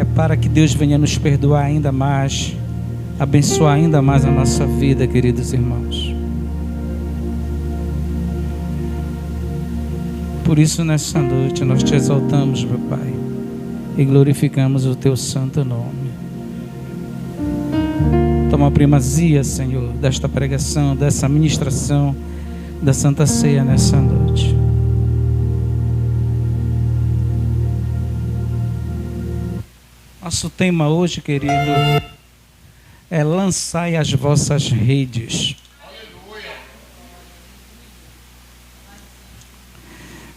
é para que Deus venha nos perdoar ainda mais, abençoar ainda mais a nossa vida, queridos irmãos. Por isso, nessa noite, nós te exaltamos, meu Pai, e glorificamos o teu santo nome. Toma a primazia, Senhor, desta pregação, dessa ministração, da Santa Ceia nessa noite. Nosso tema hoje, querido, é lançai as vossas redes.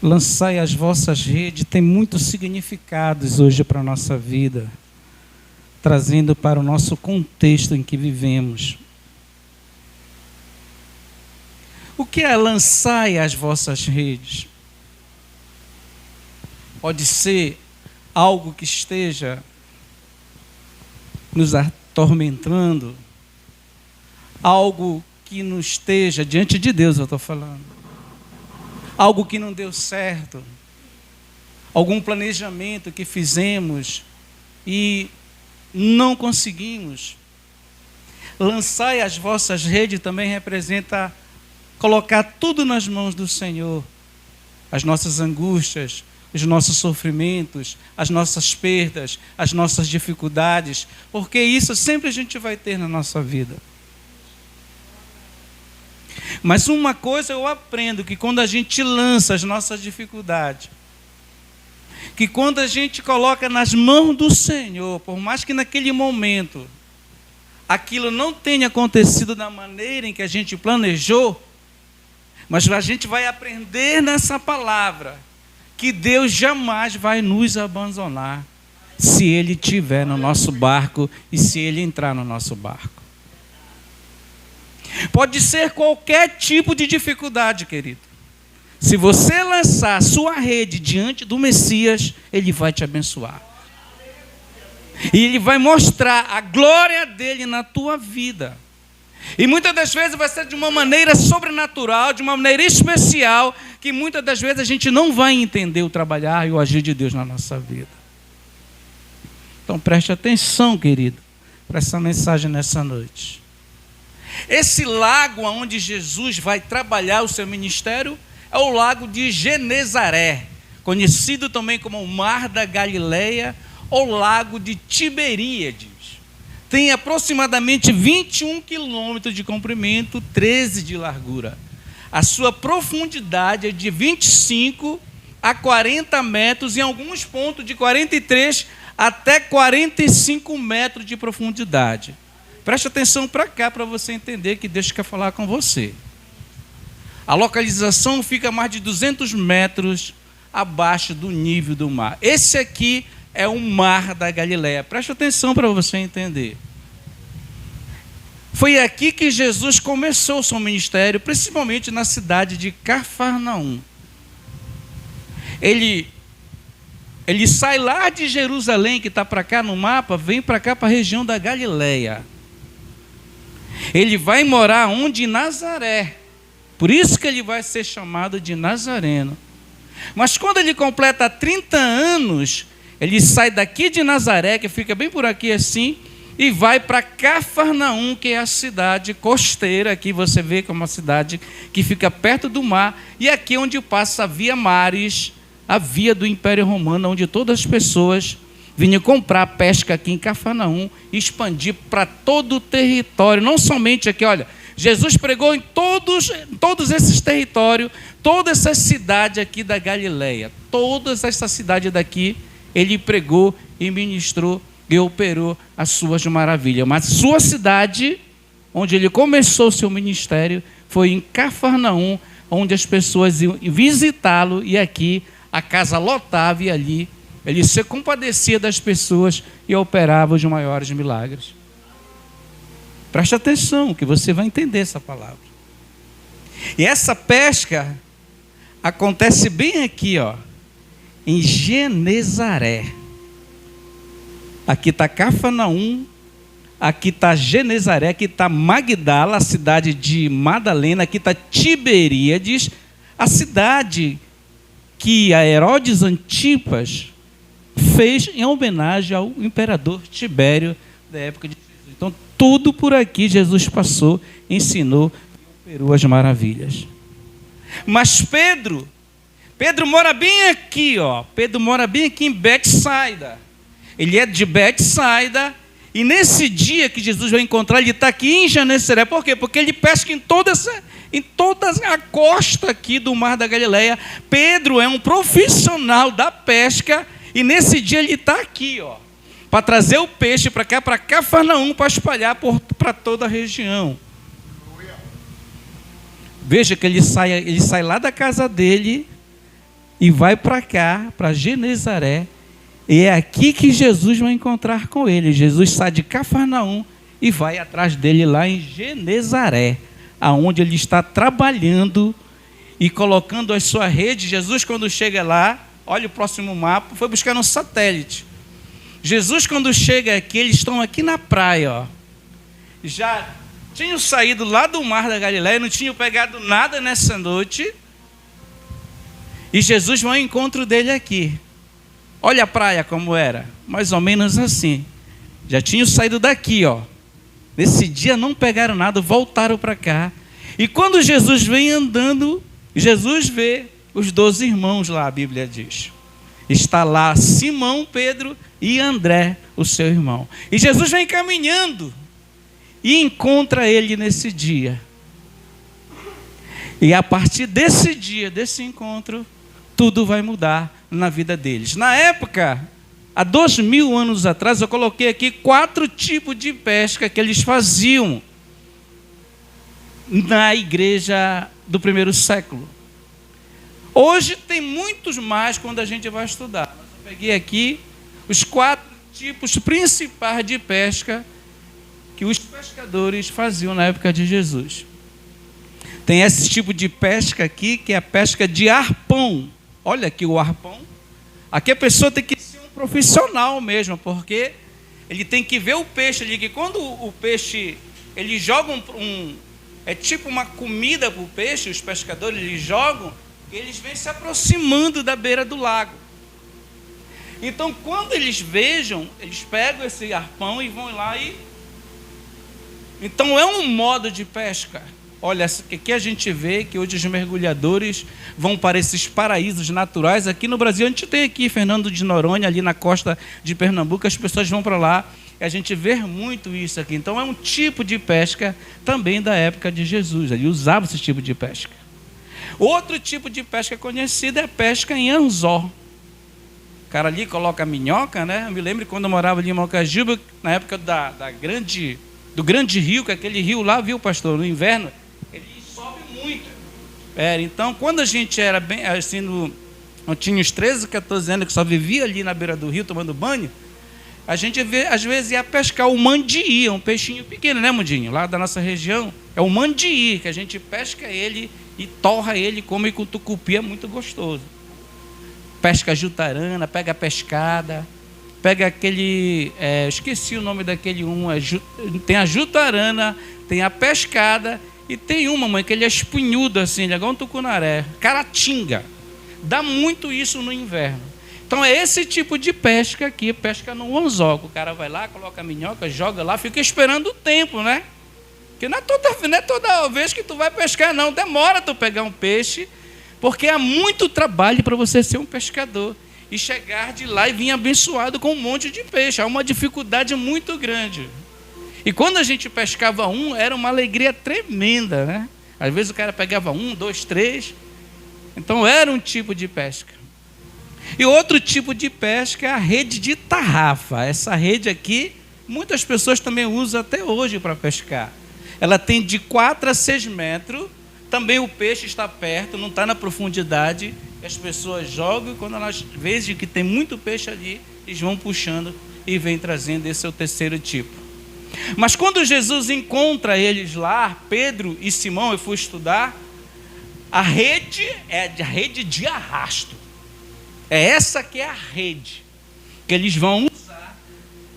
Lançai as vossas redes tem muitos significados hoje para a nossa vida, trazendo para o nosso contexto em que vivemos. O que é lançai as vossas redes? Pode ser algo que esteja nos atormentando, algo que não esteja diante de Deus, eu estou falando. Algo que não deu certo, algum planejamento que fizemos e não conseguimos. Lançai as vossas redes também representa colocar tudo nas mãos do Senhor, as nossas angústias, os nossos sofrimentos, as nossas perdas, as nossas dificuldades, porque isso sempre a gente vai ter na nossa vida. Mas uma coisa eu aprendo, que quando a gente lança as nossas dificuldades, que quando a gente coloca nas mãos do Senhor, por mais que naquele momento aquilo não tenha acontecido da maneira em que a gente planejou, mas a gente vai aprender nessa palavra que Deus jamais vai nos abandonar se Ele estiver no nosso barco e se Ele entrar no nosso barco. Pode ser qualquer tipo de dificuldade, querido. Se você lançar a sua rede diante do Messias, Ele vai te abençoar. E Ele vai mostrar a glória dEle na tua vida. E muitas das vezes vai ser de uma maneira sobrenatural, de uma maneira especial, que muitas das vezes a gente não vai entender o trabalhar e o agir de Deus na nossa vida. Então preste atenção, querido, para essa mensagem nessa noite. Esse lago onde Jesus vai trabalhar o seu ministério é o lago de Genezaré, conhecido também como o Mar da Galileia ou lago de Tiberíades. Tem aproximadamente 21 quilômetros de comprimento, 13 de largura. A sua profundidade é de 25 a 40 metros, em alguns pontos de 43 até 45 metros de profundidade. Preste atenção para cá para você entender que Deus quer falar com você. A localização fica a mais de 200 metros abaixo do nível do mar. Esse aqui é o Mar da Galileia. Preste atenção para você entender. Foi aqui que Jesus começou o seu ministério, principalmente na cidade de Cafarnaum. Ele sai lá de Jerusalém, que está para cá no mapa, vem para cá para a região da Galileia. Ele vai morar onde? Em Nazaré. Por isso que ele vai ser chamado de Nazareno. Mas quando ele completa 30 anos, ele sai daqui de Nazaré, que fica bem por aqui assim, e vai para Cafarnaum, que é a cidade costeira. Aqui você vê que é uma cidade que fica perto do mar, e aqui onde passa a Via Maris, a via do Império Romano, onde todas as pessoas vinham comprar pesca aqui em Cafarnaum e expandir para todo o território, não somente aqui. Olha, Jesus pregou em todos esses territórios, toda essa cidade aqui da Galileia, todas essas cidades daqui, ele pregou e ministrou e operou as suas maravilhas. Mas sua cidade, onde ele começou seu ministério, foi em Cafarnaum, onde as pessoas iam visitá-lo, e aqui a casa lotava, e ali ele se compadecia das pessoas e operava os maiores milagres. Preste atenção, que você vai entender essa palavra. E essa pesca acontece bem aqui, ó, em Genezaré. Aqui está Cafarnaum, aqui está Genezaré, aqui está Magdala, a cidade de Madalena, aqui está Tiberíades, a cidade que a Herodes Antipas fez em homenagem ao imperador Tibério da época de Jesus. Então, tudo por aqui Jesus passou, ensinou e operou as maravilhas. Mas Pedro mora bem aqui, ó. Pedro mora bem aqui em Betsaida. Ele é de Betsaida. E nesse dia que Jesus vai encontrar, ele está aqui em Genezaré. Por quê? Porque ele pesca em toda a costa aqui do Mar da Galileia. Pedro é um profissional da pesca. E nesse dia ele está aqui, ó, para trazer o peixe para cá, para Cafarnaum, para espalhar para toda a região. Veja que ele sai lá da casa dele e vai para cá, para Genezaré. E é aqui que Jesus vai encontrar com ele. Jesus sai de Cafarnaum e vai atrás dele lá em Genezaré, aonde ele está trabalhando e colocando a sua rede. Jesus, quando chega lá, olha o próximo mapa, foi buscar um satélite. Jesus, quando chega aqui, eles estão aqui na praia, ó. Já tinham saído lá do Mar da Galileia, não tinham pegado nada nessa noite. E Jesus vai ao encontro dele aqui. Olha a praia como era, mais ou menos assim. Já tinham saído daqui, ó. Nesse dia não pegaram nada, voltaram para cá. E quando Jesus vem andando, Jesus vê os 12 irmãos lá, a Bíblia diz. Está lá Simão, Pedro e André, o seu irmão. E Jesus vem caminhando e encontra ele nesse dia. E a partir desse dia, desse encontro, tudo vai mudar na vida deles. Na época, há 2000 anos atrás, eu coloquei aqui 4 tipos de pesca que eles faziam na igreja do primeiro século. Hoje tem muitos mais quando a gente vai estudar. Mas eu peguei aqui os 4 tipos principais de pesca que os pescadores faziam na época de Jesus. Tem esse tipo de pesca aqui, que é a pesca de arpão. Olha aqui o arpão. Aqui a pessoa tem que ser um profissional mesmo, porque ele tem que ver o peixe ali, que quando o peixe, eles jogam é tipo uma comida para o peixe, os pescadores, eles jogam, e eles vêm se aproximando da beira do lago. Então, quando eles vejam, eles pegam esse arpão e vão lá e... Então, é um modo de pesca. Olha, aqui a gente vê que hoje os mergulhadores vão para esses paraísos naturais. Aqui no Brasil, a gente tem aqui Fernando de Noronha, ali na costa de Pernambuco, as pessoas vão para lá e a gente vê muito isso aqui. Então, é um tipo de pesca também da época de Jesus. Ele usava esse tipo de pesca. Outro tipo de pesca conhecida é a pesca em anzol. O cara ali coloca a minhoca, né? Eu me lembro quando eu morava ali em Mocajuba, na época do grande rio, que aquele rio lá, viu, pastor, no inverno, ele sobe muito. Então, quando a gente era bem assim, eu tinha uns 13, 14 anos, que só vivia ali na beira do rio tomando banho, a gente às vezes ia pescar o mandii, um peixinho pequeno, né, Mundinho? Lá da nossa região, é o mandii, que a gente pesca ele e torra ele, come com tucupi, é muito gostoso. Pesca jutarana, pega a pescada, pega aquele, esqueci o nome daquele tem a jutarana, tem a pescada e tem uma, mãe, que ele é espinhudo assim, ele é igual um tucunaré, caratinga. Dá muito isso no inverno. Então é esse tipo de pesca aqui, pesca no anzol. O cara vai lá, coloca a minhoca, joga lá, fica esperando o tempo, né? Porque não é toda vez que tu vai pescar, não. Demora tu pegar um peixe, porque há muito trabalho para você ser um pescador e chegar de lá e vir abençoado com um monte de peixe. Há uma dificuldade muito grande. E quando a gente pescava era uma alegria tremenda, né? Às vezes o cara pegava 1, 2, 3. Então era um tipo de pesca. E outro tipo de pesca é a rede de tarrafa. Essa rede aqui, muitas pessoas também usam até hoje para pescar. Ela tem de 4 a 6 metros. Também o peixe está perto, não está na profundidade. As pessoas jogam e quando elas veem que tem muito peixe ali, eles vão puxando e vêm trazendo. Esse é o terceiro tipo. Mas quando Jesus encontra eles lá, Pedro e Simão, eu fui estudar, a rede é a rede de arrasto. É essa que é a rede que eles vão usar.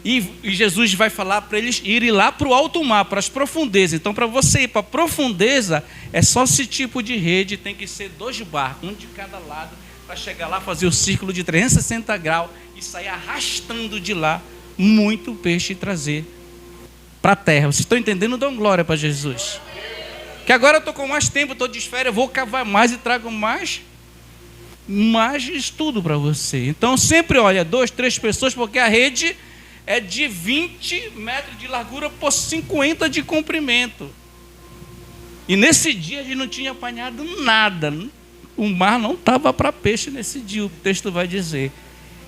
E Jesus vai falar para eles irem lá para o alto mar, para as profundezas. Então, para você ir para a profundeza, é só esse tipo de rede. Tem que ser 2 barcos, um de cada lado, para chegar lá, fazer o círculo de 360 graus e sair arrastando de lá muito peixe e trazer para a terra. Vocês estão entendendo? Dão glória para Jesus. Que agora eu estou com mais tempo, estou de férias, vou cavar mais e trago mais estudo para você. Então sempre olha, 2, 3 pessoas, porque a rede é de 20 metros de largura por 50 de comprimento. E nesse dia ele não tinha apanhado nada. O mar não estava para peixe nesse dia, o texto vai dizer.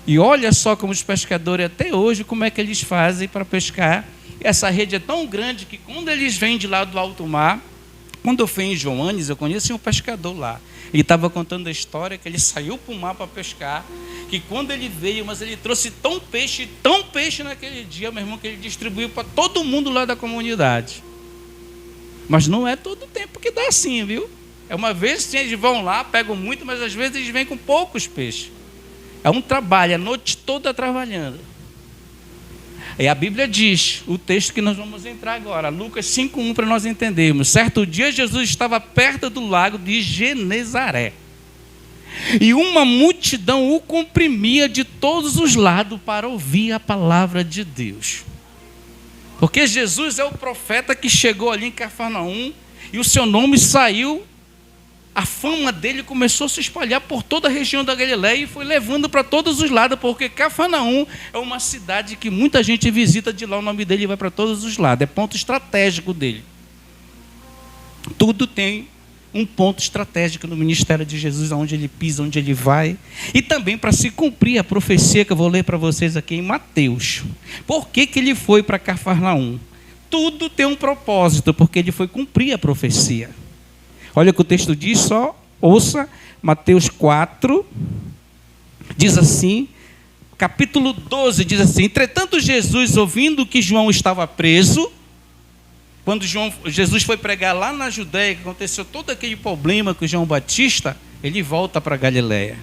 E olha só como os pescadores até hoje, como é que eles fazem para pescar. Essa rede é tão grande que quando eles vêm de lá do alto mar, quando eu fui em Joanes, eu conheci um pescador lá. Ele estava contando a história que ele saiu para o mar para pescar, que quando ele veio, mas ele trouxe tão peixe naquele dia, meu irmão, que ele distribuiu para todo mundo lá da comunidade. Mas não é todo tempo que dá assim, viu? É uma vez sim, eles vão lá, pegam muito, mas às vezes eles vêm com poucos peixes. É um trabalho, a noite toda trabalhando. E a Bíblia diz, o texto que nós vamos entrar agora, Lucas 5:1, para nós entendermos. Certo dia, Jesus estava perto do lago de Genezaré. E uma multidão o comprimia de todos os lados para ouvir a palavra de Deus. Porque Jesus é o profeta que chegou ali em Cafarnaum e o seu nome saiu, a fama dele começou a se espalhar por toda a região da Galileia e foi levando para todos os lados, porque Cafarnaum é uma cidade que muita gente visita de lá, o nome dele vai para todos os lados, é ponto estratégico dele. Tudo tem um ponto estratégico no ministério de Jesus, aonde ele pisa, onde ele vai, e também para se cumprir a profecia que eu vou ler para vocês aqui em Mateus. Por que ele foi para Cafarnaum? Tudo tem um propósito, porque ele foi cumprir a profecia. Olha o que o texto diz, só ouça, Mateus 4, diz assim, capítulo 12, diz assim: entretanto Jesus, ouvindo que João estava preso, quando Jesus foi pregar lá na Judéia, que aconteceu todo aquele problema com João Batista, ele volta para Galileia.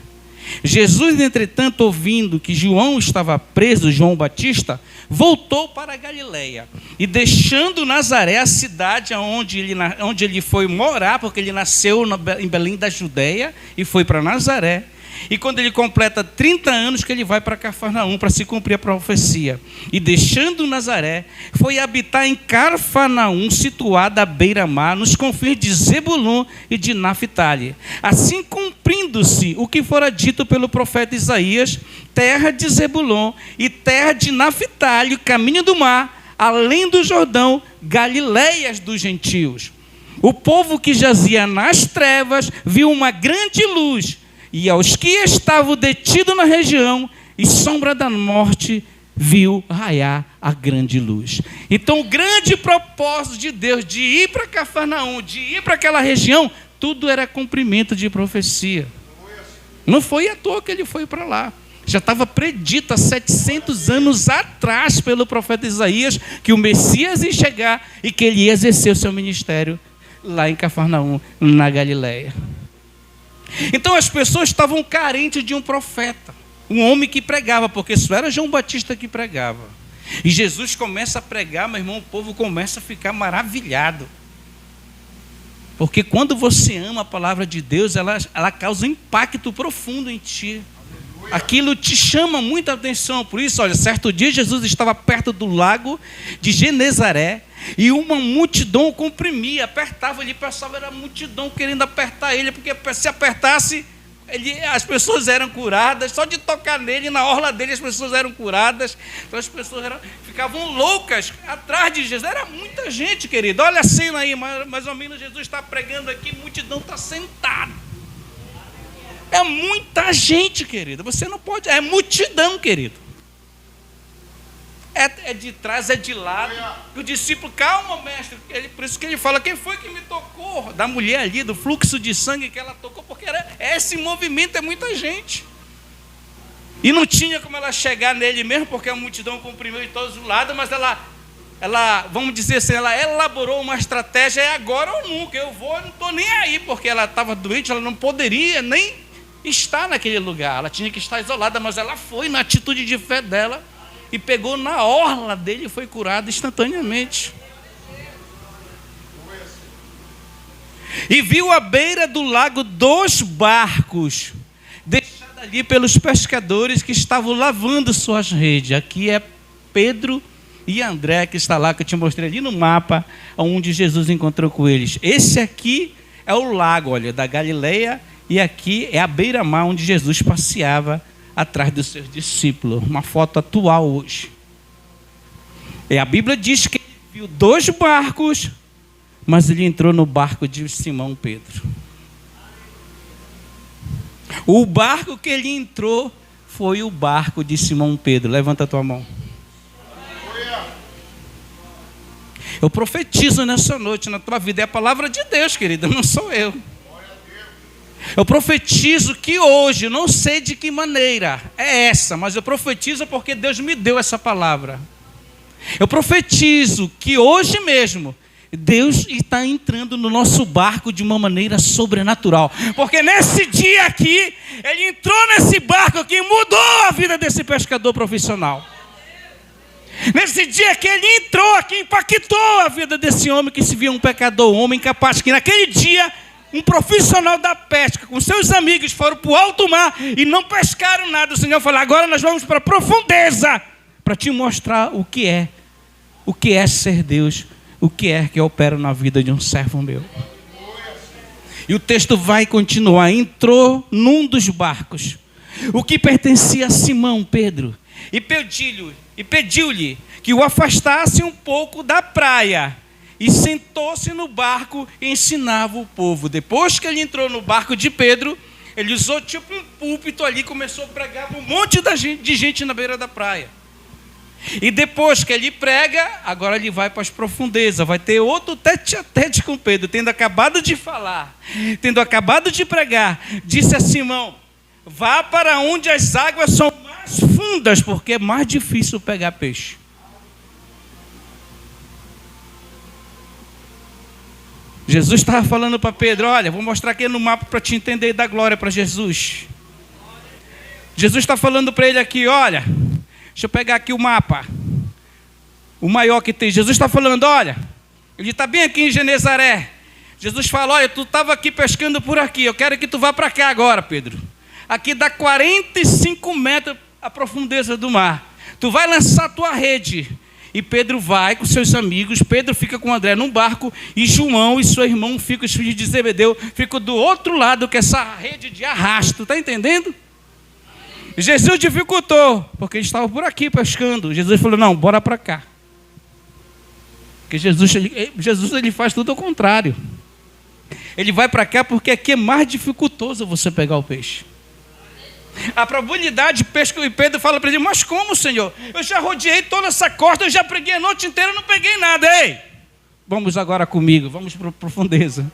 Jesus, entretanto, ouvindo que João estava preso, João Batista, voltou para a Galileia. E deixando Nazaré, a cidade onde ele foi morar, porque ele nasceu em Belém da Judéia e foi para Nazaré. E quando ele completa 30 anos que ele vai para Cafarnaum para se cumprir a profecia. E deixando Nazaré, foi habitar em Cafarnaum, situada à beira-mar, nos confins de Zebulon e de Naphtali. Assim cumprindo-se o que fora dito pelo profeta Isaías, terra de Zebulon e terra de Naphtali, caminho do mar, além do Jordão, Galileias dos gentios. O povo que jazia nas trevas viu uma grande luz, e aos que estavam detidos na região e sombra da morte, viu raiar a grande luz. Então o grande propósito de Deus de ir para Cafarnaum, de ir para aquela região, tudo era cumprimento de profecia. Não foi à toa que ele foi para lá. Já estava predito há 700 anos atrás pelo profeta Isaías que o Messias ia chegar e que ele ia exercer o seu ministério lá em Cafarnaum, na Galileia. Então as pessoas estavam carentes de um profeta, um homem que pregava, porque só era João Batista que pregava. E Jesus começa a pregar, meu irmão, o povo começa a ficar maravilhado. Porque quando você ama a palavra de Deus, ela causa um impacto profundo em ti. Aquilo te chama muita atenção. Por isso, olha, certo dia Jesus estava perto do lago de Genezaré e uma multidão o comprimia, apertava, ele passava, era a multidão querendo apertar ele, porque se apertasse, as pessoas eram curadas, só de tocar nele, na orla dele as pessoas eram curadas, então as pessoas ficavam loucas atrás de Jesus. Era muita gente, querido. Olha a cena aí, mais ou menos Jesus está pregando aqui, a multidão está sentada. É muita gente, querido. Você não pode, é multidão, querido. É de trás, é de lado. E o discípulo, calma, mestre. Por isso que ele fala, quem foi que me tocou? Da mulher ali, do fluxo de sangue que ela tocou, porque esse movimento é muita gente. E não tinha como ela chegar nele mesmo, porque a multidão comprimiu de todos os lados, mas ela, vamos dizer assim, ela elaborou uma estratégia, é agora ou nunca. Eu vou, não estou nem aí, porque ela estava doente, ela não poderia nem estar naquele lugar. Ela tinha que estar isolada, mas ela foi na atitude de fé dela. E pegou na orla dele e foi curado instantaneamente. E viu à beira do lago 2 barcos, deixados ali pelos pescadores que estavam lavando suas redes. Aqui é Pedro e André que está lá, que eu te mostrei ali no mapa, onde Jesus encontrou com eles. Esse aqui é o lago, olha, da Galileia, e aqui é a beira-mar onde Jesus passeava atrás dos seus discípulos. Uma foto atual hoje. E a Bíblia diz que ele viu 2 barcos, mas ele entrou no barco de Simão Pedro. O barco que ele entrou foi o barco de Simão Pedro. Levanta a tua mão. Eu profetizo nessa noite na tua vida. É a palavra de Deus, querida, não sou eu. Eu profetizo que hoje, não sei de que maneira é essa, mas eu profetizo porque Deus me deu essa palavra. Eu profetizo que hoje mesmo Deus está entrando no nosso barco de uma maneira sobrenatural. Porque nesse dia aqui, Ele entrou nesse barco aqui e mudou a vida desse pescador profissional. Nesse dia que Ele entrou aqui, impactou a vida desse homem que se via um pecador, um homem capaz, que naquele dia, um profissional da pesca, com seus amigos, foram para o alto mar e não pescaram nada. O Senhor falou, agora nós vamos para a profundeza, para te mostrar o que é ser Deus, o que é que opera na vida de um servo meu. E o texto vai continuar. Entrou num dos barcos, o que pertencia a Simão Pedro, e pediu-lhe que o afastasse um pouco da praia, e sentou-se no barco e ensinava o povo. Depois que ele entrou no barco de Pedro, ele usou tipo um púlpito ali, começou a pregar para um monte de gente na beira da praia. E depois que ele prega, agora ele vai para as profundezas, vai ter outro tete-a-tete com Pedro, tendo acabado de falar, tendo acabado de pregar, disse a Simão, vá para onde as águas são mais fundas, porque é mais difícil pegar peixe. Jesus estava falando para Pedro, olha, vou mostrar aqui no mapa para te entender e dar glória para Jesus. Jesus está falando para ele aqui, olha, deixa eu pegar aqui o mapa, o maior que tem. Jesus está falando, olha, ele está bem aqui em Genezaré. Jesus fala, olha, tu estava aqui pescando por aqui, eu quero que tu vá para cá agora, Pedro. Aqui dá 45 metros a profundeza do mar. Tu vai lançar a tua rede. E Pedro vai com seus amigos, Pedro fica com André num barco, e João e seu irmão ficam, os filhos de Zebedeu, ficam do outro lado, que é essa rede de arrasto, está entendendo? Jesus dificultou, porque eles estavam por aqui pescando. Jesus falou, não, bora para cá. Porque Jesus ele faz tudo ao contrário. Ele vai para cá porque aqui é mais dificultoso você pegar o peixe. A probabilidade de pesca, e Pedro fala para ele, mas como, Senhor? Eu já rodeei toda essa costa, eu já preguei a noite inteira, não peguei nada. Ei, vamos agora comigo, vamos para a profundeza.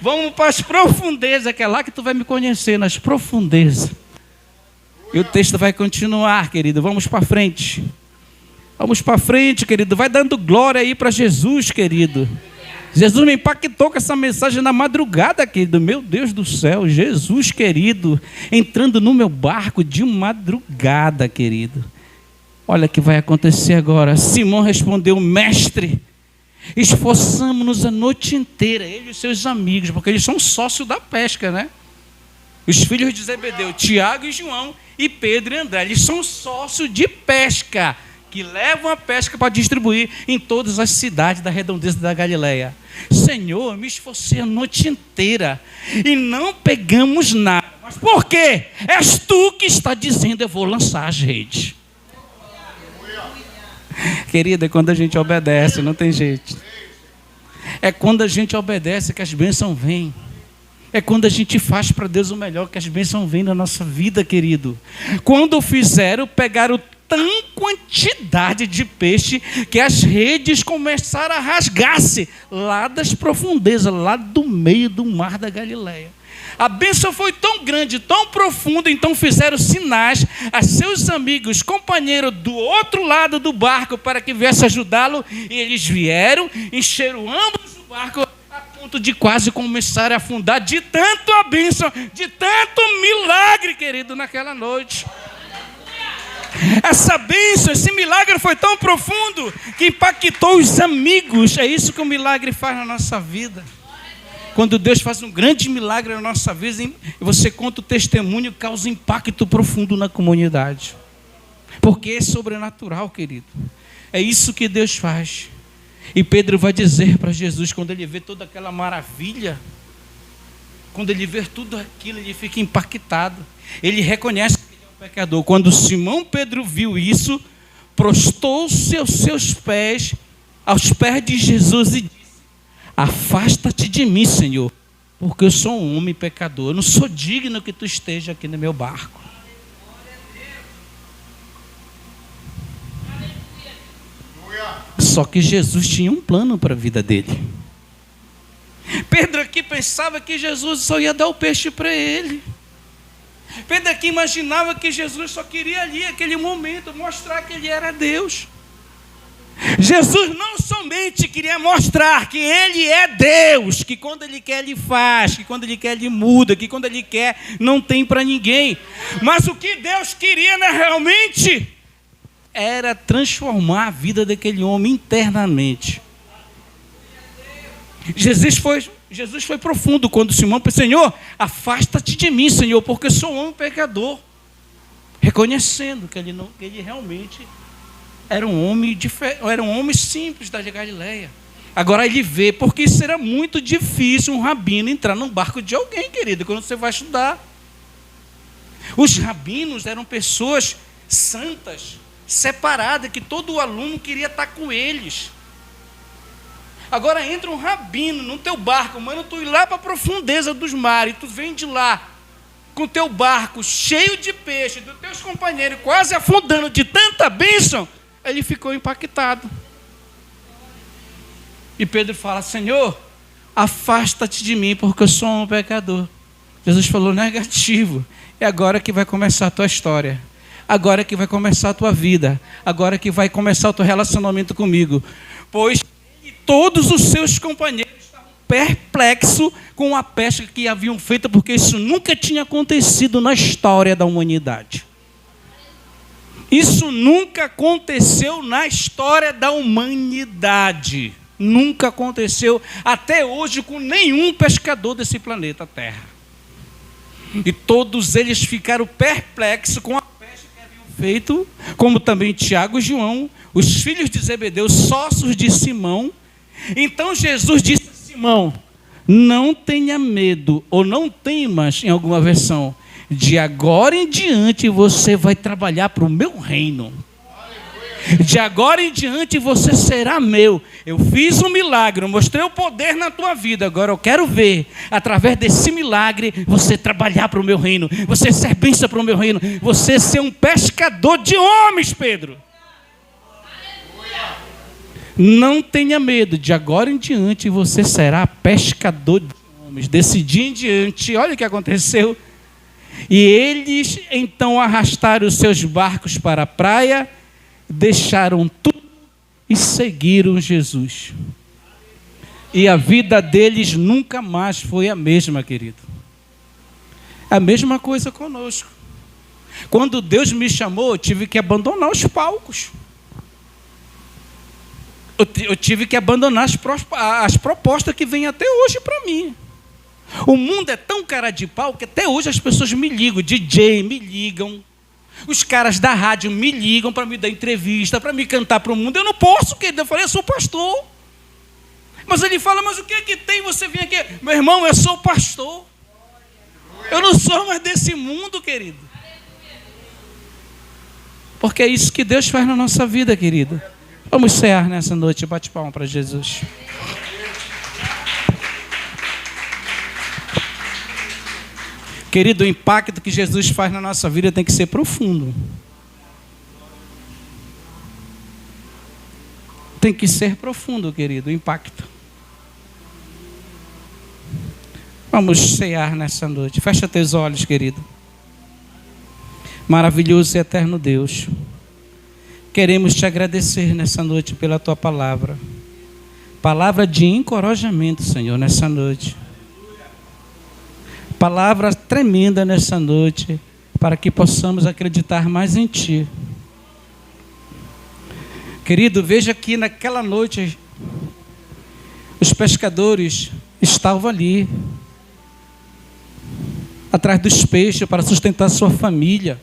Vamos para as profundezas, que é lá que tu vai me conhecer, nas profundezas. E o texto vai continuar, querido, vamos para frente. Vamos para frente, querido, vai dando glória aí para Jesus, querido. Jesus me impactou com essa mensagem na madrugada, querido. Meu Deus do céu, Jesus, querido, entrando no meu barco de madrugada, querido. Olha o que vai acontecer agora. Simão respondeu, mestre, esforçamos-nos a noite inteira, ele e os seus amigos, porque eles são sócios da pesca, né? Os filhos de Zebedeu, Tiago e João, e Pedro e André, eles são sócios de pesca, que levam a pesca para distribuir em todas as cidades da redondeza da Galileia. Senhor, eu me esforcei a noite inteira e não pegamos nada. Mas por quê? És tu que está dizendo, eu vou lançar as redes. Querida, é quando a gente obedece, não tem jeito. É quando a gente obedece que as bênçãos vêm. É quando a gente faz para Deus o melhor que as bênçãos vêm na nossa vida, querido. Quando fizeram, pegaram tão quantidade de peixe que as redes começaram a rasgar-se lá das profundezas, lá do meio do mar da Galileia. A bênção foi tão grande, tão profunda, então fizeram sinais a seus amigos, companheiros do outro lado do barco para que viesse ajudá-lo, e eles vieram, encheram ambos o barco a ponto de quase começar a afundar, de tanto a bênção, de tanto milagre, querido, naquela noite. Essa bênção, esse milagre foi tão profundo que impactou os amigos. É isso que o milagre faz na nossa vida. Quando Deus faz um grande milagre na nossa vida, você conta o testemunho, causa impacto profundo na comunidade. Porque é sobrenatural, querido. É isso que Deus faz. E Pedro vai dizer para Jesus, quando ele vê toda aquela maravilha, quando ele vê tudo aquilo, ele fica impactado. Ele reconhece que ele é um pecador. Quando Simão Pedro viu isso, prostou-se aos seus pés, aos pés de Jesus e disse: afasta-te de mim, Senhor, porque eu sou um homem pecador. Eu não sou digno que tu esteja aqui no meu barco. Só que Jesus tinha um plano para a vida dele. Pedro aqui pensava que Jesus só ia dar o peixe para ele. Pedro aqui imaginava que Jesus só queria ali, aquele momento, mostrar que ele era Deus. Jesus não somente queria mostrar que ele é Deus, que quando ele quer ele faz, que quando ele quer ele muda, que quando ele quer não tem para ninguém. Mas o que Deus queria, né, realmente era transformar a vida daquele homem internamente. Jesus foi profundo quando Simão disse: Senhor, afasta-te de mim, Senhor, porque eu sou um homem pecador. Reconhecendo que ele realmente era um homem simples da Galileia. Agora ele vê, porque isso era muito difícil um rabino entrar num barco de alguém, querido, quando você vai estudar. Os rabinos eram pessoas santas, separadas, que todo aluno queria estar com eles. Agora entra um rabino no teu barco, mano, tu ir lá para a profundeza dos mares, tu vem de lá com teu barco cheio de peixe, dos teus companheiros quase afundando de tanta bênção. Ele ficou impactado. E Pedro fala: Senhor, afasta-te de mim, porque eu sou um pecador. Jesus falou: negativo. É agora que vai começar a tua história. Agora que vai começar a tua vida. Agora que vai começar o teu relacionamento comigo. Pois todos os seus companheiros estavam perplexos com a pesca que haviam feito, porque isso nunca tinha acontecido na história da humanidade. Isso nunca aconteceu na história da humanidade. Nunca aconteceu até hoje com nenhum pescador desse planeta Terra. E todos eles ficaram perplexos com a pesca que haviam feito, como também Tiago e João, os filhos de Zebedeu, sócios de Simão. Então Jesus disse a Simão: não tenha medo, ou não temas, em alguma versão, de agora em diante você vai trabalhar para o meu reino. De agora em diante você será meu. Eu fiz um milagre, eu mostrei o poder na tua vida. Agora eu quero ver, através desse milagre, você trabalhar para o meu reino, você ser bênção para o meu reino, você ser um pescador de homens, Pedro. Não tenha medo, de agora em diante você será pescador de homens. Desse dia em diante, olha o que aconteceu. E eles então arrastaram os seus barcos para a praia, deixaram tudo e seguiram Jesus. E a vida deles nunca mais foi a mesma, querido. A mesma coisa conosco. Quando Deus me chamou, eu tive que abandonar os palcos. Eu tive que abandonar as propostas que vêm até hoje para mim. O mundo é tão cara de pau que até hoje as pessoas me ligam, DJ me ligam, os caras da rádio me ligam para me dar entrevista, para me cantar para o mundo. Eu não posso, querido. Eu falei: eu sou pastor. Mas ele fala: mas o que é que tem? Você vem aqui. Meu irmão, eu sou pastor. Eu não sou mais desse mundo, querido. Porque é isso que Deus faz na nossa vida, querido. Vamos cear nessa noite. Bate palma para Jesus. Querido, o impacto que Jesus faz na nossa vida tem que ser profundo. Tem que ser profundo, querido, o impacto. Vamos cear nessa noite. Fecha teus olhos, querido. Maravilhoso e eterno Deus, queremos te agradecer nessa noite pela tua palavra. Palavra de encorajamento, Senhor, nessa noite. Palavra tremenda nessa noite, para que possamos acreditar mais em Ti. Querido, veja que naquela noite os pescadores estava ali, atrás dos peixes para sustentar sua família,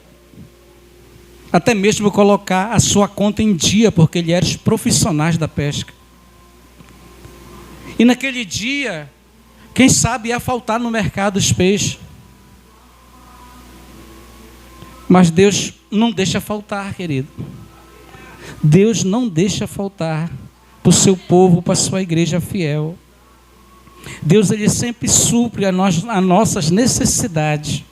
até mesmo colocar a sua conta em dia, porque ele era os profissionais da pesca. E naquele dia, quem sabe ia faltar no mercado os peixes. Mas Deus não deixa faltar, querido. Deus não deixa faltar para o seu povo, para a sua igreja fiel. Deus, ele sempre supre as nossas necessidades.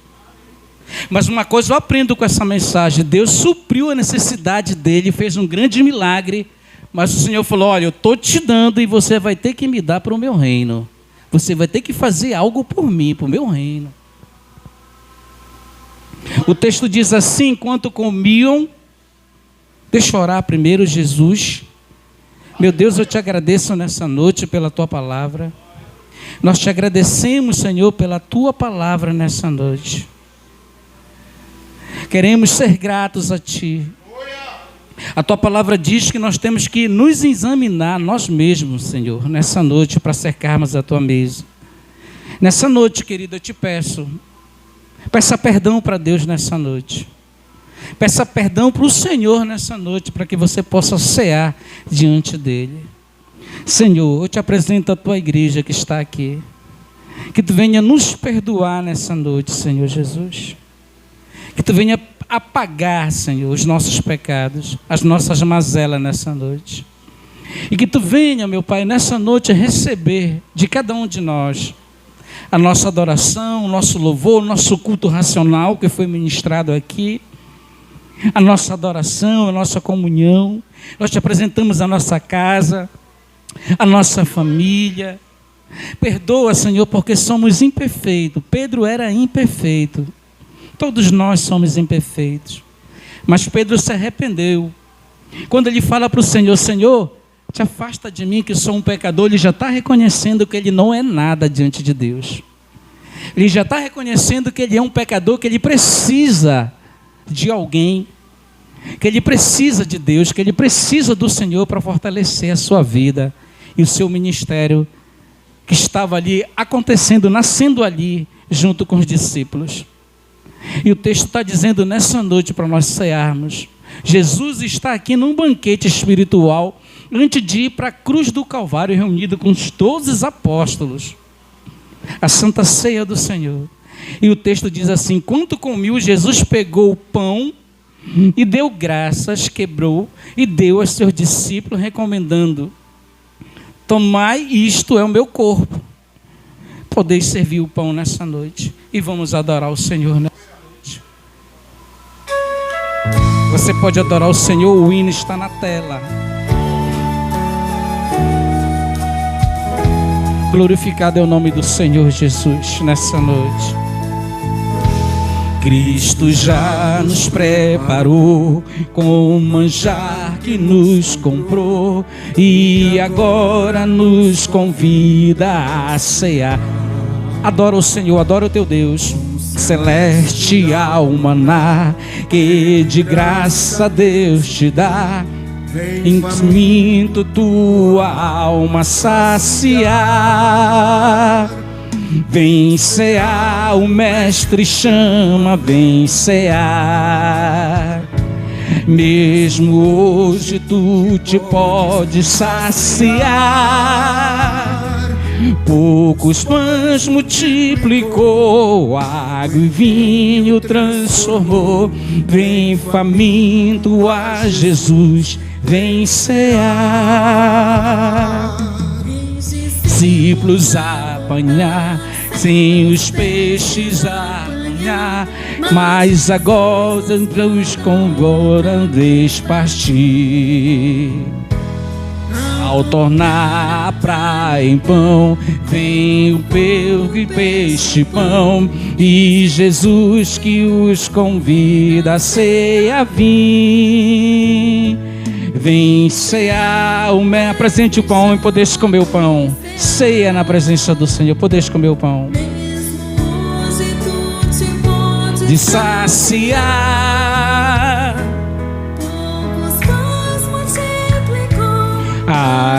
Mas uma coisa eu aprendo com essa mensagem: Deus supriu a necessidade dele, fez um grande milagre, mas o Senhor falou: olha, eu estou te dando e você vai ter que me dar para o meu reino. Você vai ter que fazer algo por mim, para o meu reino. O texto diz assim: enquanto comiam, deixa eu orar primeiro, Jesus. Meu Deus, eu te agradeço nessa noite pela tua palavra. Nós te agradecemos, Senhor, pela tua palavra nessa noite. Queremos ser gratos a ti. A tua palavra diz que nós temos que nos examinar nós mesmos, Senhor, nessa noite, para cercarmos a tua mesa. Nessa noite, querido, eu te peço, peça perdão para Deus nessa noite. Peça perdão para o Senhor nessa noite, para que você possa cear diante dele. Senhor, eu te apresento a tua igreja que está aqui. Que tu venha nos perdoar nessa noite, Senhor Jesus. Que tu venha apagar, Senhor, os nossos pecados, as nossas mazelas nessa noite. E que tu venha, meu Pai, nessa noite receber de cada um de nós a nossa adoração, o nosso louvor, o nosso culto racional que foi ministrado aqui, a nossa adoração, a nossa comunhão. Nós te apresentamos a nossa casa, a nossa família. Perdoa, Senhor, porque somos imperfeitos. Pedro era imperfeito. Todos nós somos imperfeitos. Mas Pedro se arrependeu. Quando ele fala para o Senhor: Senhor, te afasta de mim que sou um pecador, ele já está reconhecendo que ele não é nada diante de Deus. Ele já está reconhecendo que ele é um pecador, que ele precisa de alguém, que ele precisa de Deus, que ele precisa do Senhor para fortalecer a sua vida e o seu ministério que estava ali acontecendo, nascendo ali junto com os discípulos. E o texto está dizendo nessa noite para nós cearmos. Jesus está aqui num banquete espiritual antes de ir para a cruz do Calvário, reunido com os 12 apóstolos. A Santa Ceia do Senhor. E o texto diz assim: enquanto comiam, Jesus pegou o pão e deu graças, quebrou e deu aos seus discípulos, recomendando: tomai, isto é o meu corpo. Podeis servir o pão nessa noite e vamos adorar o Senhor nessa noite. Você pode adorar o Senhor, o hino está na tela. Glorificado é o nome do Senhor Jesus nessa noite. Cristo já nos preparou com o manjar que nos comprou e agora nos convida a cear. Adora o Senhor, adora o teu Deus. Celestial maná que de graça Deus te dá. Em minto tua alma saciar. Vem cear, o mestre chama, vem cear. Mesmo hoje tu te podes saciar. Poucos pães multiplicou, água e vinho transformou. Vem faminto a Jesus, vem cear. Discípulos apanhar, sem os peixes apanhar, mas agora os congoram despartir. Ao tornar a praia em pão, vem o peixe e peixe pão, e Jesus que os convida a ceia vir. Vem cear, apresente o pão e podeis comer o pão. Ceia na presença do Senhor, podeis comer o pão. De saciar.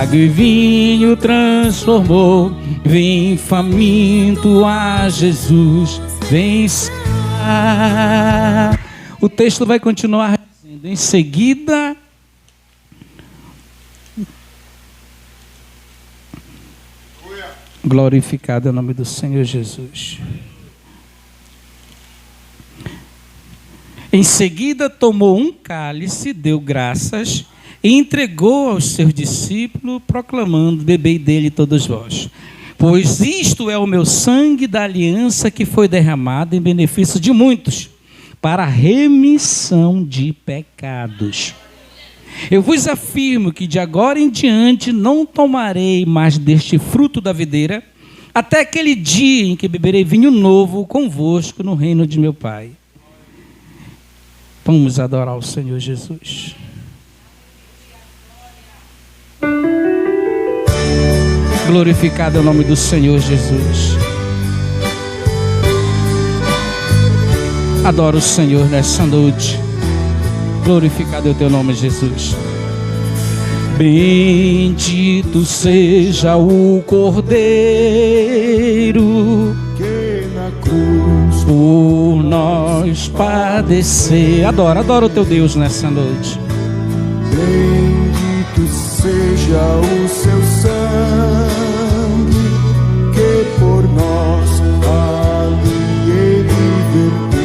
água e vinho transformou. Vem faminto a Jesus, vem saciar. O texto vai continuar dizendo: em seguida, glorificado é o nome do Senhor Jesus. Em seguida tomou um cálice, deu graças e entregou aos seus discípulos, proclamando: bebei dele todos vós, pois isto é o meu sangue da aliança que foi derramado em benefício de muitos, para a remissão de pecados. Eu vos afirmo que de agora em diante não tomarei mais deste fruto da videira, até aquele dia em que beberei vinho novo convosco no reino de meu Pai. Vamos adorar o Senhor Jesus. Glorificado é o nome do Senhor Jesus. Adoro o Senhor nessa noite. Glorificado é o teu nome, Jesus. Bendito seja o Cordeiro que na cruz por nós padecer. Adoro o teu Deus nessa noite. Bendito seja o seu sangue que por nós ali ele verteu.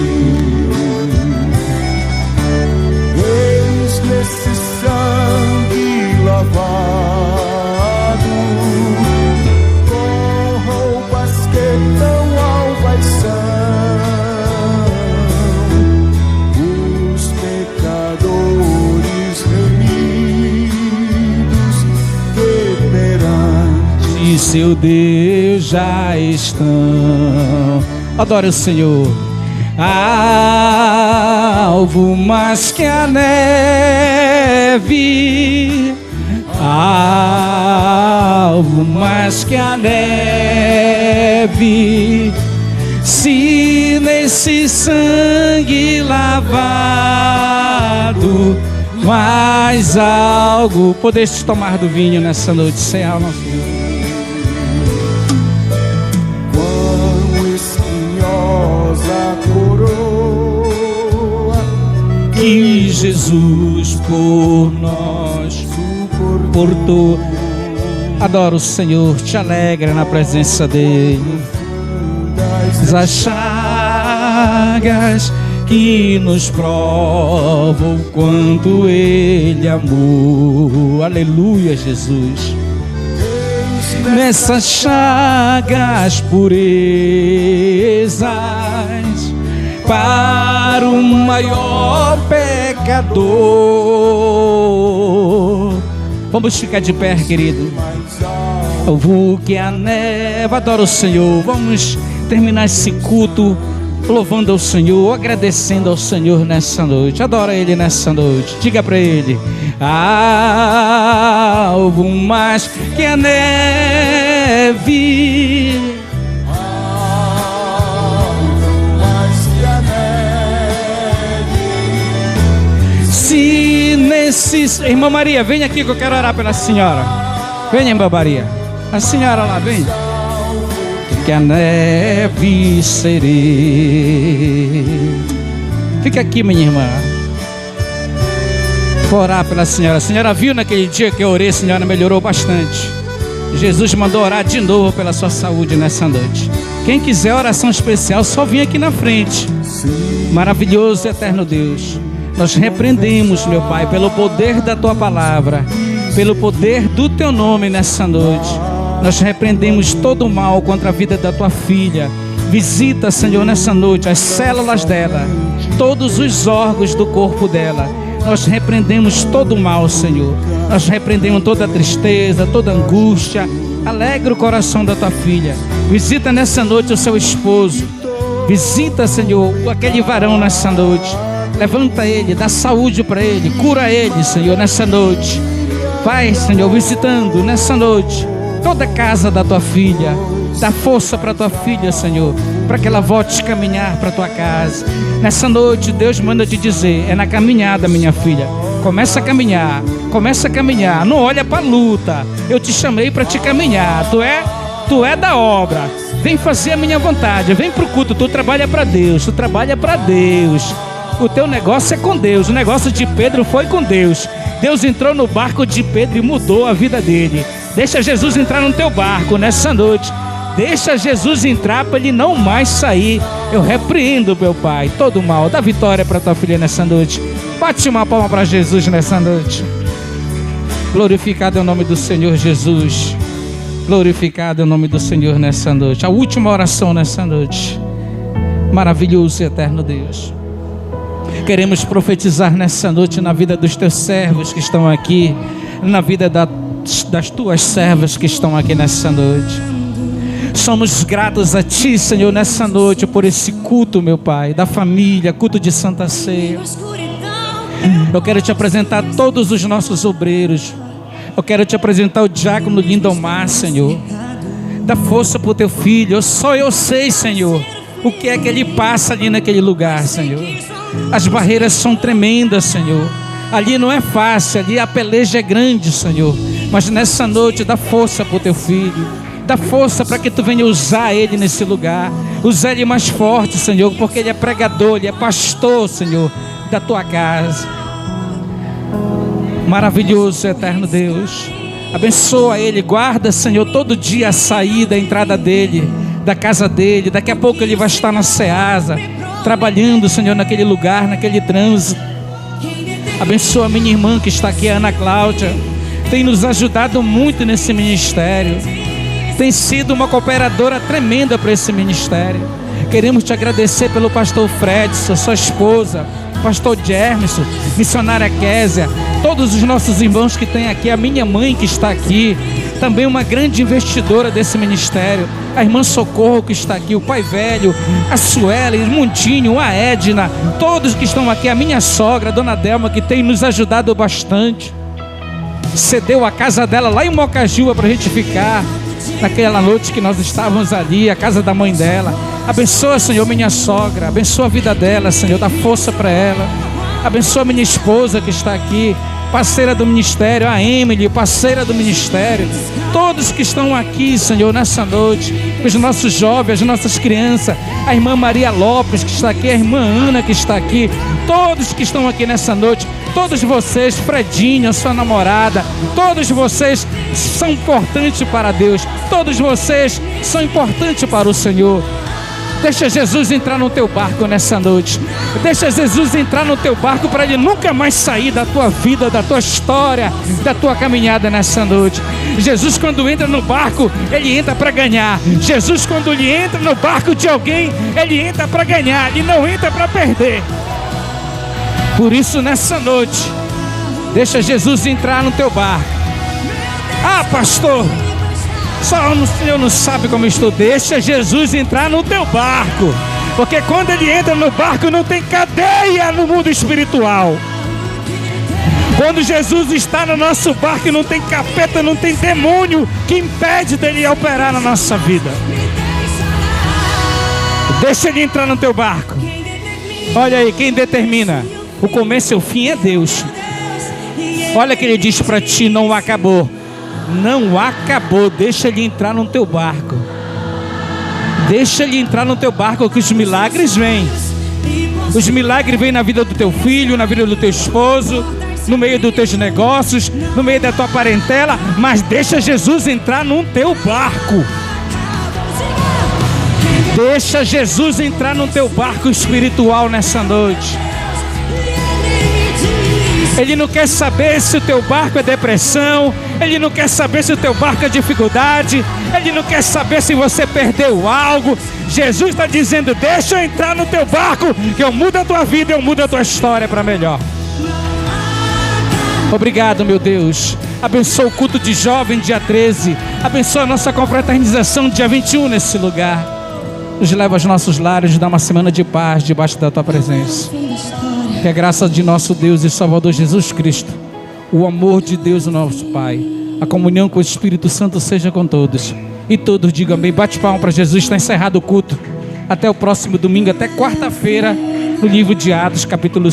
Eis nesse sangue lavado, com roupas que tão alvas são, os pecadores remidos que perante E seu Deus já estão. Adore o Senhor. Alvo mais que a neve, alvo mais que a neve, se nesse sangue lavado, mais algo podeste tomar do vinho nessa noite, sem alma. quão espinhosa coroa Que Jesus por nós suportou. Adoro o Senhor, te alegra na presença dele. As chagas que nos provam o quanto ele amou. Aleluia, Jesus. Nessas chagas purezas para o maior pecador. Vamos ficar de pé, querido. Alvo que a neve. Adoro o Senhor. Vamos terminar esse culto louvando ao Senhor, agradecendo ao Senhor nessa noite. Adora Ele nessa noite. Diga para Ele: alvo mais que a neve, mais que a neve. se nesses... Irmã Maria, vem aqui que eu quero orar pela senhora. Vem, irmã Maria. A senhora lá, vem. Que a neve serei. Fica aqui, minha irmã. Vou orar pela senhora. A senhora viu naquele dia que eu orei, a senhora melhorou bastante. Jesus mandou orar de novo pela sua saúde nessa noite. Quem quiser oração especial, só vem aqui na frente. Maravilhoso e eterno Deus, nós repreendemos, meu Pai, pelo poder da Tua palavra, pelo poder do Teu nome nessa noite. Nós repreendemos todo o mal contra a vida da Tua filha. Visita, Senhor, nessa noite as células dela, todos os órgãos do corpo dela. Nós repreendemos todo o mal, Senhor. Nós repreendemos toda a tristeza, toda a angústia. Alegra o coração da Tua filha. Visita nessa noite o seu esposo. Visita, Senhor, aquele varão nessa noite. Levanta ele, dá saúde para ele, cura ele, Senhor, nessa noite. Vai, Senhor, visitando nessa noite toda a casa da Tua filha. Dá força para Tua filha, Senhor, para que ela volte a caminhar para Tua casa. Nessa noite, Deus manda te dizer: é na caminhada, minha filha. Começa a caminhar. Começa a caminhar. Não olha para a luta. Eu te chamei para te caminhar. Tu é da obra. Vem fazer a minha vontade. Vem pro culto. Tu trabalha para Deus. Tu trabalha para Deus. O teu negócio é com Deus. O negócio de Pedro foi com Deus. Deus entrou no barco de Pedro e mudou a vida dele. Deixa Jesus entrar no teu barco nessa noite. Deixa Jesus entrar para ele não mais sair. Eu repreendo, meu Pai, todo mal. Dá vitória para tua filha nessa noite. Bate uma palma para Jesus nessa noite. Glorificado é o nome do Senhor Jesus. Glorificado é o nome do Senhor nessa noite. A última oração nessa noite. Maravilhoso e eterno Deus. Queremos profetizar nessa noite na vida dos teus servos que estão aqui, na vida das tuas servas que estão aqui nessa noite. Somos gratos a Ti, Senhor, nessa noite por esse culto, meu Pai, da família, culto de Santa Ceia. Eu quero te apresentar todos os nossos obreiros. Eu quero te apresentar o diácono Lindomar, Senhor. Dá força para o teu filho. Só eu sei, Senhor, o que é que ele passa ali naquele lugar, Senhor. As barreiras são tremendas, Senhor. Ali não é fácil, ali a peleja é grande, Senhor. Mas nessa noite dá força para o teu filho. Dá força para que tu venha usar ele nesse lugar. Usar ele mais forte, Senhor, porque ele é pregador, ele é pastor, Senhor, da tua casa. Maravilhoso, eterno Deus. Abençoa ele, guarda, Senhor, todo dia a saída, a entrada dele, da casa dele. Daqui a pouco ele vai estar na Ceasa, trabalhando, Senhor, naquele lugar, naquele trânsito. Abençoa a minha irmã que está aqui, a Ana Cláudia. Tem nos ajudado muito nesse ministério. Tem sido uma cooperadora tremenda para esse ministério. Queremos te agradecer pelo pastor Fredson, sua esposa, pastor Germerson, missionária Késia, todos os nossos irmãos que tem aqui, a minha mãe que está aqui, também uma grande investidora desse ministério, a irmã Socorro que está aqui, o pai velho, a Suelen, o Mundinho, a Edna, todos que estão aqui, a minha sogra, a dona Delma, que tem nos ajudado bastante. Cedeu a casa dela lá em Mocajua para a gente ficar naquela noite que nós estávamos ali, a casa da mãe dela. Abençoa, Senhor, minha sogra, abençoa a vida dela, Senhor, dá força para ela. Abençoa minha esposa que está aqui, parceira do ministério, a Emily, parceira do ministério. Todos que estão aqui, Senhor, nessa noite, os nossos jovens, as nossas crianças, a irmã Maria Lopes que está aqui, a irmã Ana que está aqui, todos que estão aqui nessa noite, todos vocês, Fredinha, sua namorada, todos vocês são importantes para Deus, todos vocês são importantes para o Senhor. Deixa Jesus entrar no teu barco nessa noite. Deixa Jesus entrar no teu barco para ele nunca mais sair da tua vida, da tua história, da tua caminhada nessa noite. Jesus, quando entra no barco, ele entra para ganhar. Jesus, quando ele entra no barco de alguém, ele entra para ganhar, ele não entra para perder. Por isso, nessa noite, deixa Jesus entrar no teu barco. Ah, pastor, só o Senhor não sabe como eu estou. Deixa Jesus entrar no teu barco, porque quando ele entra no barco não tem cadeia no mundo espiritual. Quando Jesus está no nosso barco não tem capeta, não tem demônio que impede dele operar na nossa vida. Deixa ele entrar no teu barco. Olha aí, quem determina o começo e o fim é Deus. Olha que ele diz para ti, não acabou. Não acabou, deixa ele entrar no teu barco. Deixa ele entrar no teu barco que os milagres vêm. Os milagres vêm na vida do teu filho, na vida do teu esposo, no meio dos teus negócios, no meio da tua parentela. Mas deixa Jesus entrar no teu barco. Deixa Jesus entrar no teu barco espiritual nessa noite. Ele não quer saber se o teu barco é depressão. Ele não quer saber se o teu barco é dificuldade. Ele não quer saber se você perdeu algo. Jesus está dizendo, deixa eu entrar no teu barco, que eu mudo a tua vida, eu mudo a tua história para melhor. Obrigado, meu Deus. Abençoa o culto de jovem dia 13. Abençoa a nossa confraternização dia 21 nesse lugar. Nos leva aos nossos lares, nos dá uma semana de paz debaixo da tua presença. Que a graça de nosso Deus e Salvador Jesus Cristo, o amor de Deus, o nosso Pai, a comunhão com o Espírito Santo seja com todos. E todos digam amém. Bate palma para Jesus. Está encerrado o culto. Até o próximo domingo, até quarta-feira, no livro de Atos, capítulo 5.